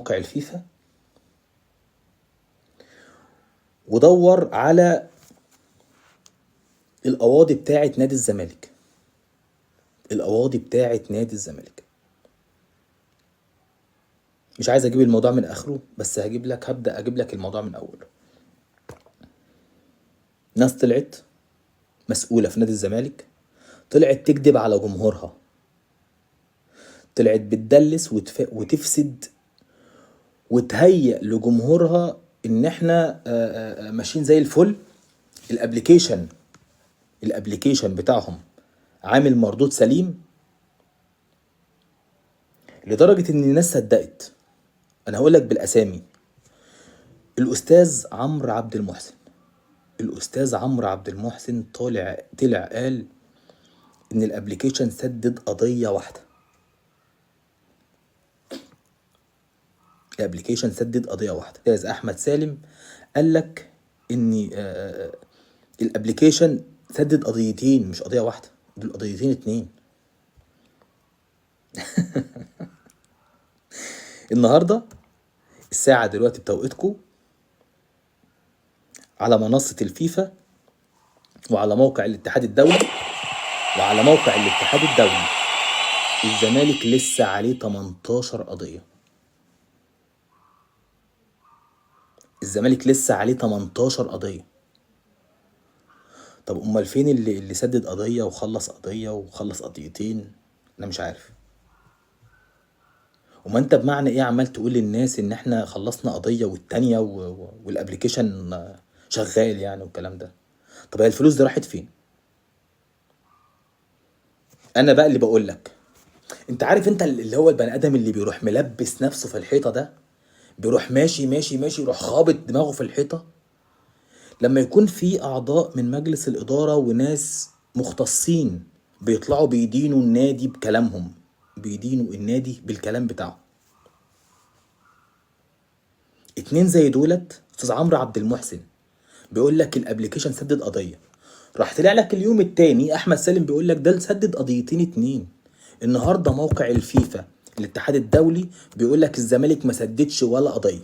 موقع الفيفا ودور على القواضي بتاعه نادي الزمالك. القواضي بتاعه نادي الزمالك. مش عايز اجيب الموضوع من اخره، بس هبدأ اجيب لك الموضوع من اوله. ناس طلعت مسؤولة في نادي الزمالك، طلعت تكذب على جمهورها، طلعت بتدلس وتفسد وتهيئ لجمهورها ان احنا ماشيين زي الفل. الابليكيشن بتاعهم عامل مردود سليم، لدرجة ان الناس صدقت. انا هقول لك بالاسامي: الاستاذ عمرو عبد المحسن. الاستاذ عمرو عبد المحسن طلع قال ان الابليكيشن سدد قضية واحدة. الابليكيشن سدد قضية واحدة. الاستاذ احمد سالم قال لك ان الابليكيشن سدد قضيتين، مش قضية واحدة، دول قضيتين اتنين. النهاردة الساعة دلوقتي بتوقيتكم على منصة الفيفا وعلى موقع الاتحاد الدولي الزمالك لسه عليه 18 قضية. الزمالك لسه عليه 18 قضية. طب امال فين اللي سدد قضية وخلص قضية وخلص قضيتين؟ انا مش عارف. وما انت بمعنى ايه عمال تقول للناس ان احنا خلصنا قضية والتانية والابليكيشن شغال يعني والكلام ده؟ طب هي الفلوس دي راحت فين؟ انا بقى اللي بقول لك. انت عارف انت اللي هو البني ادم اللي بيروح ملبس نفسه في الحيطة ده، بيروح ماشي ماشي ماشي يروح خابط دماغه في الحيطة. لما يكون في اعضاء من مجلس الادارة وناس مختصين بيطلعوا بيدينوا النادي بكلامهم، بيدينوا النادي بالكلام بتاعه. اتنين زي دولت، استاذ عمرو عبد المحسن بيقول لك الابليكيشن سدد قضيه، راح طلع لك اليوم التاني احمد سالم بيقول لك ده سدد قضيتين اتنين. النهارده موقع الفيفا الاتحاد الدولي بيقول لك الزمالك ما سددش ولا قضيه.